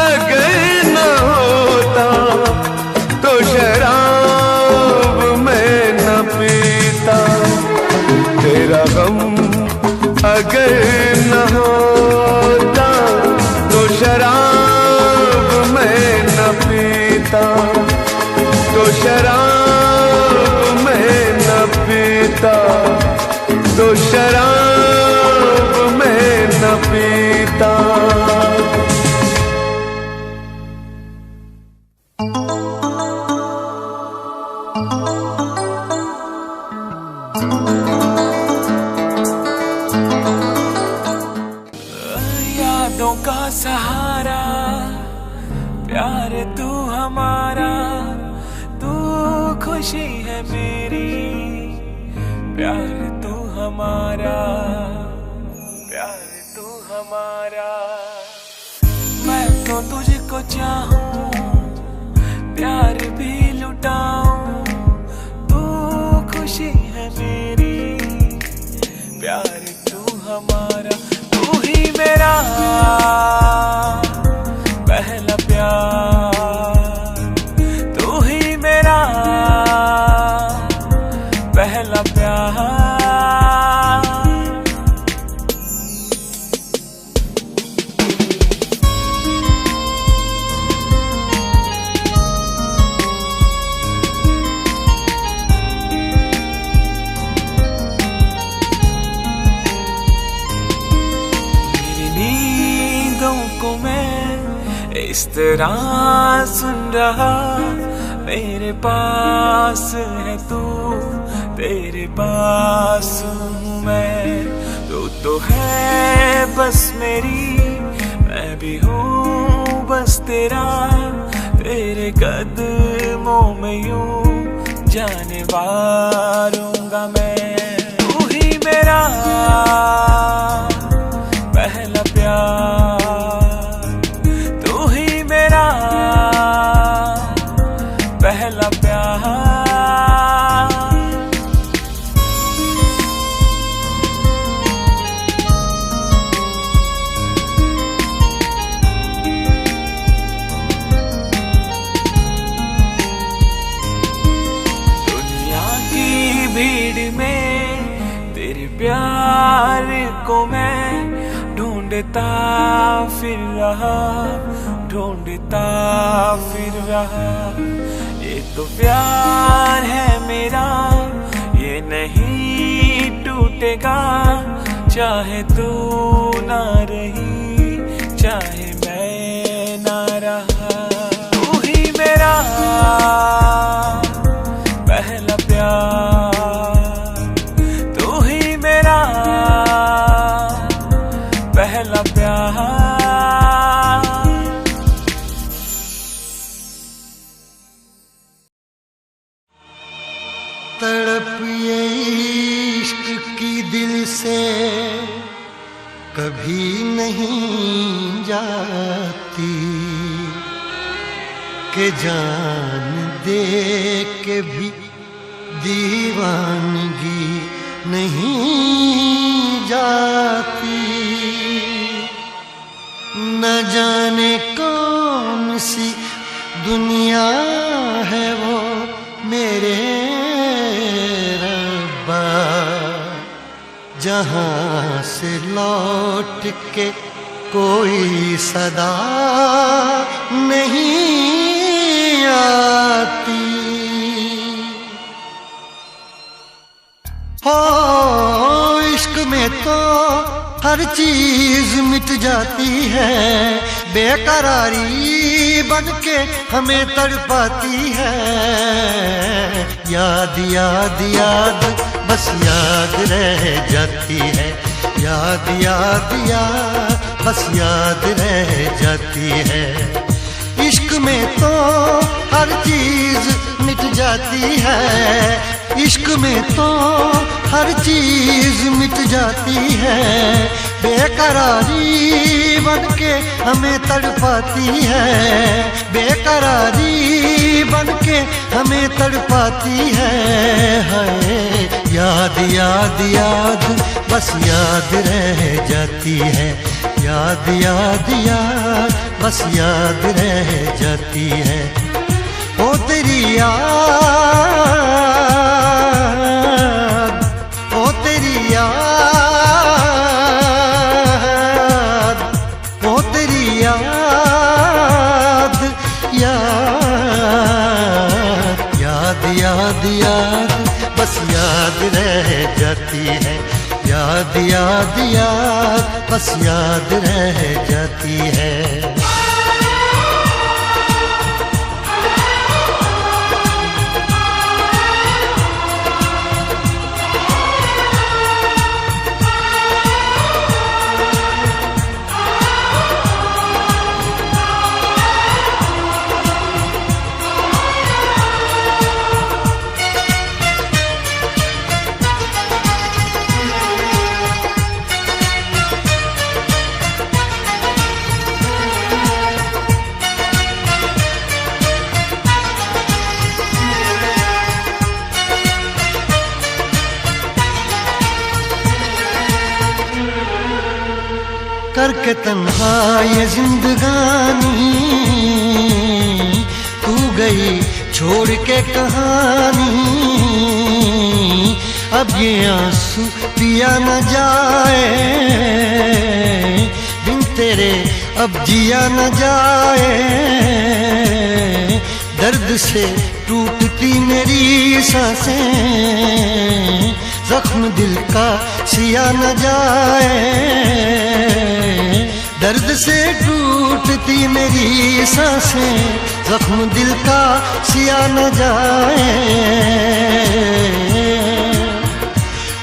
अगर न होता तो शराब मैं न पीता। तेरा गम अगर न होता तो शराब मैं न पीता। तो शराब मैं न पीता। तो शराब मैं न पीता। यादों का सहारा प्यार तू हमारा, तू खुशी है मेरी। प्यार तू हमारा, प्यार तू हमारा। मैं तो तुझको चाहूं, प्यार भी लुटाऊं, तू खुशी है मेरी। प्यार तू हमारा, तू ही मेरा पहला प्यार। तू ही मेरा पहला प्यार। तरह सुन रहा, मेरे पास है तू, तेरे पास हूँ मैं। तू तो है बस मेरी, मैं भी हूँ बस तेरा, तेरे कदमों में यूं जाने वारूंगा मैं। तू ही मेरा पहला प्यार, तू ही मेरा पहला प्यार। दुनिया की भीड़ में तेरे प्यार को मैं ढूंढता फिर रहा, ढूंढता फिर रहा। ये तो प्यार है मेरा, ये नहीं टूटेगा, चाहे तू ना रही, चाहे मैं ना रहा। तू ही मेरा पहला प्यार, तू ही मेरा पहला प्यार। तड़प ये इश्क की दिल से कभी नहीं जाती, के जान दे के भी दीवानगी नहीं जाती। न जाने कौन सी दुनिया है वो मेरे रब्बा, जहाँ से लौट के कोई सदा नहीं आती। हो इश्क में तो हर चीज मिट जाती है, बेकरारी बन के हमें तड़पाती है। याद याद याद बस याद रह जाती है, याद याद याद बस याद रह जाती है। इश्क में तो हर चीज मिट जाती है, इश्क में तो हर चीज मिट जाती है, बेकरारी बन के हमें तड़पाती है, बेकरारी बन के हमें तड़पाती है। हाय याद याद याद बस याद रह जाती है, याद याद याद बस याद रह जाती है। ओ तेरी याद, ओ तेरी याद, ओ तेरी याद, याद याद याद याद बस याद रह जाती है, याद याद याद बस याद रह जाती है। करके तन्हा ये जिंदगानी, तू गई छोड़ के कहानी। अब ये आंसू पिया न जाए, बिन तेरे अब जिया न जाए। दर्द से टूटती मेरी सांसें, जख्म दिल का सिया न जाए। दर्द से टूटती मेरी सांसें, जख्म दिल का सिया न जाए।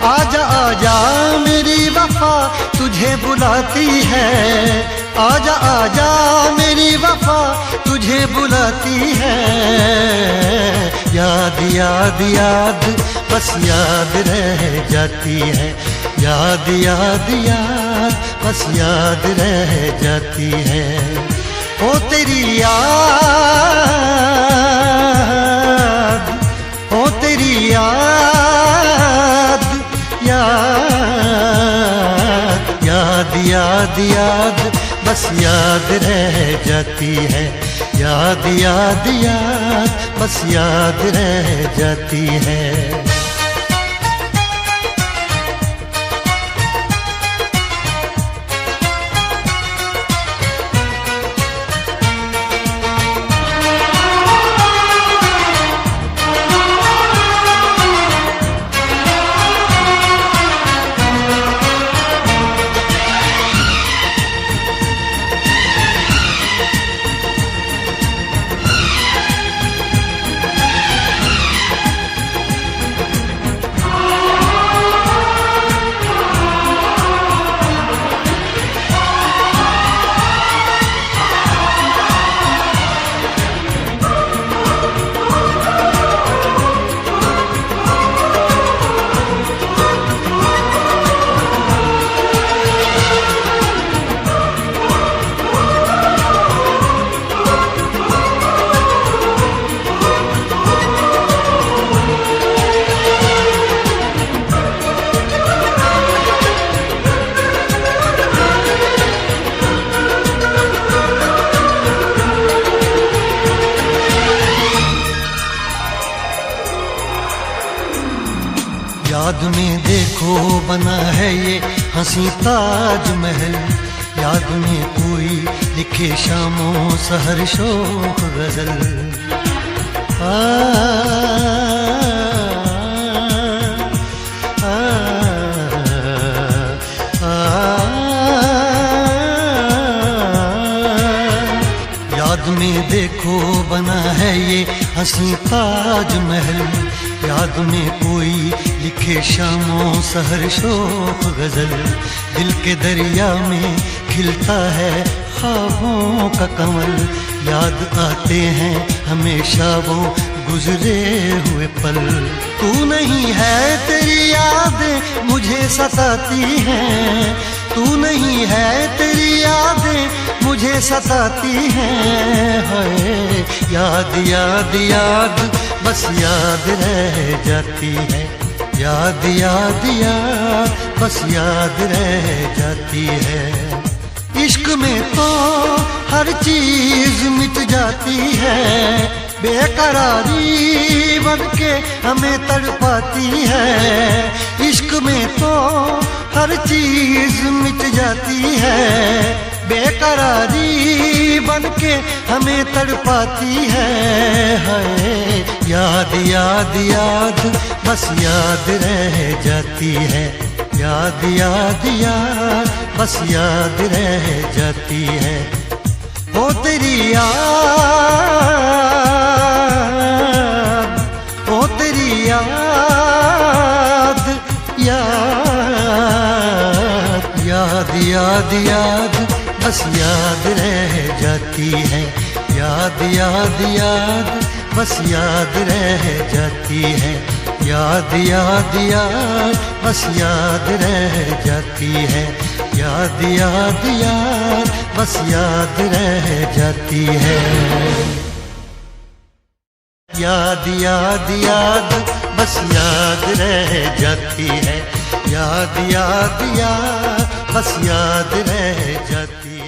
आजा आजा मेरी वफा तुझे बुलाती है, आजा आजा मेरी वफा तुझे बुलाती है। याद याद याद बस याद रह जाती है, याद याद याद बस याद रह जाती है। ओ तेरी याद, ओ तेरी याद, याद याद याद याद बस याद रह जाती है, याद याद याद बस याद रह जाती है। याद में देखो बना है ये हंसी ताजमहल, याद में कोई लिखे शामों सहर शोक गजल। आ, आ, आ, याद में देखो बना है ये हंसी ताजमहल, याद में कोई लिखे शामों सहर शोक गजल। दिल के दरिया में खिलता है ख्वाबों का कमल, याद आते हैं हमेशा वो गुजरे हुए पल। तू नहीं है तेरी यादें मुझे सताती हैं, तू नहीं है तेरी यादें मुझे सताती हैं। हाय याद याद याद बस याद रह जाती है, याद याद याद बस याद रह जाती है। इश्क में तो हर चीज मिट जाती है, बेकरारी बन के हमें तड़पाती है। इश्क में तो हर चीज मिट जाती है, बेकरारी बन के हमें तड़पाती है। हाय याद याद याद बस याद रह जाती है, याद याद याद बस याद रह जाती है। ओ तेरी याद, ओ तेरी याद, याद याद याद याद बस याद रह जाती है, याद याद याद बस याद रह जाती है। याद याद याद बस याद रह जाती है, याद याद याद बस याद रह जाती है। याद याद याद बस याद रह जाती है, याद याद याद बस याद रह जाती है।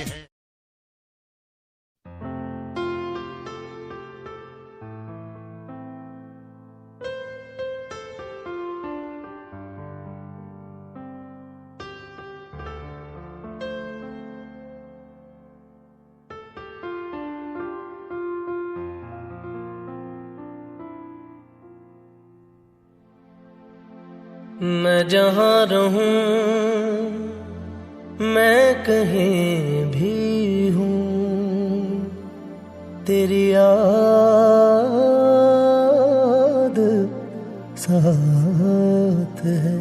मैं जहाँ रहूं, मैं कहीं भी तेरी याद साथ है।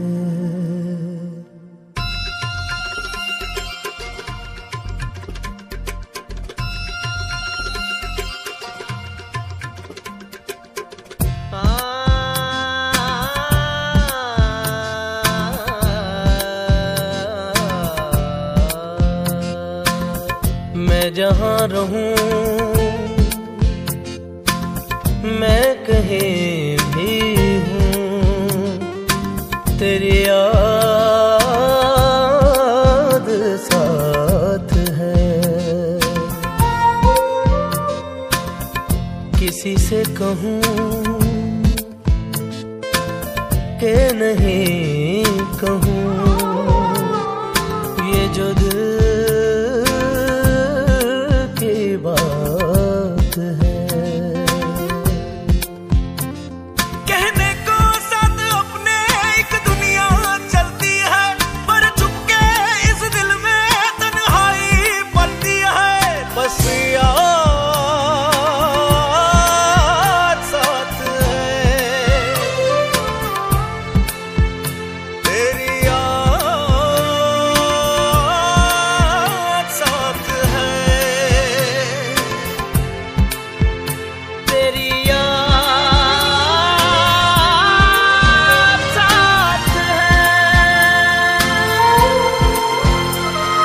मैं जहाँ रहूं, मैं कहीं भी हूँ, तेरी याद साथ है। किसी से कहूँ कि नहीं कहूँ, ये जो दिल बात है। कहने को साथ अपने एक दुनिया चलती है, पर चुपके इस दिल में तन्हाई पलती है। बस याद साथ है, तेरी याद साथ है, तेरी याद साथ है,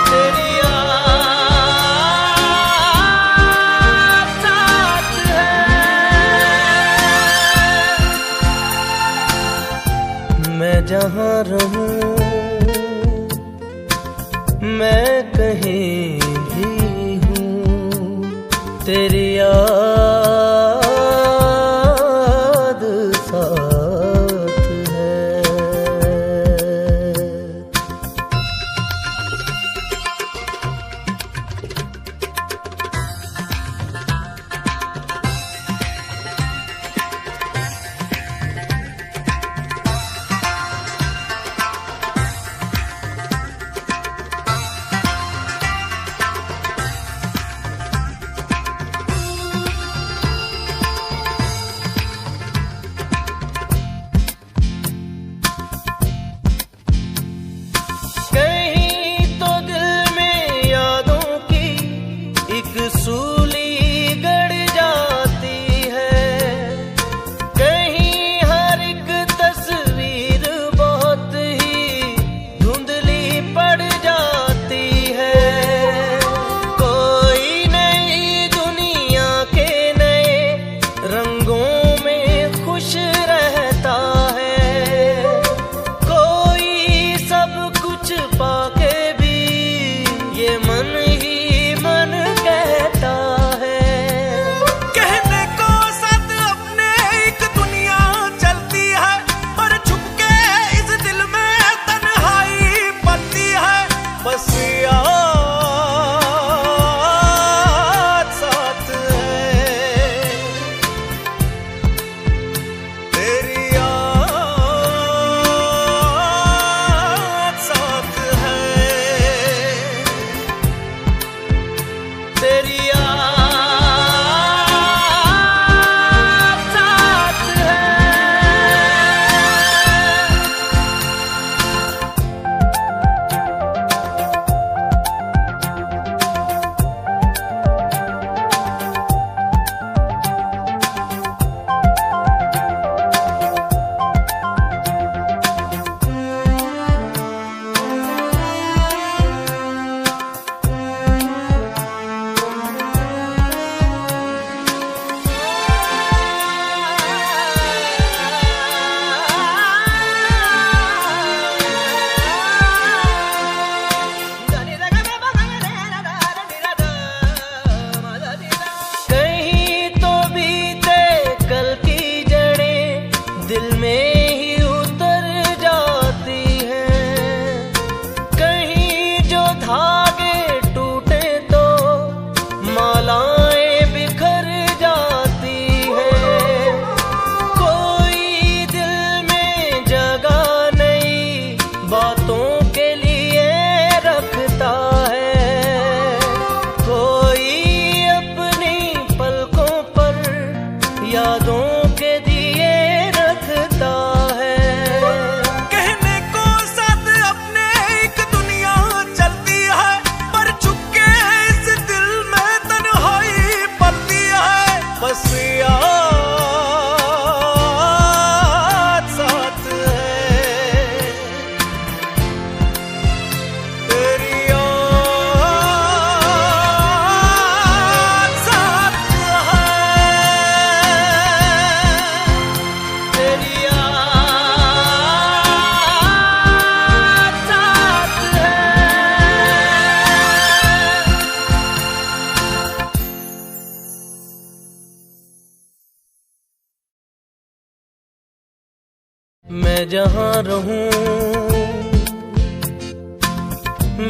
तेरी याद साथ है। मैं जहाँ रहूं, मैं कहीं भी हूँ, तेरी याद साथ है। यादों के दिए रखता है। कहने को साथ अपने एक दुनिया चलती है, पर चुपके इस दिल में तन्हाई पलती है। बस याद साथ है, तेरी याद साथ है, तेरी याद साथ है। मैं जहाँ रहूं,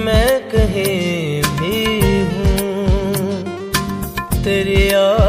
मैं कहीं भी हूँ, तेरी याद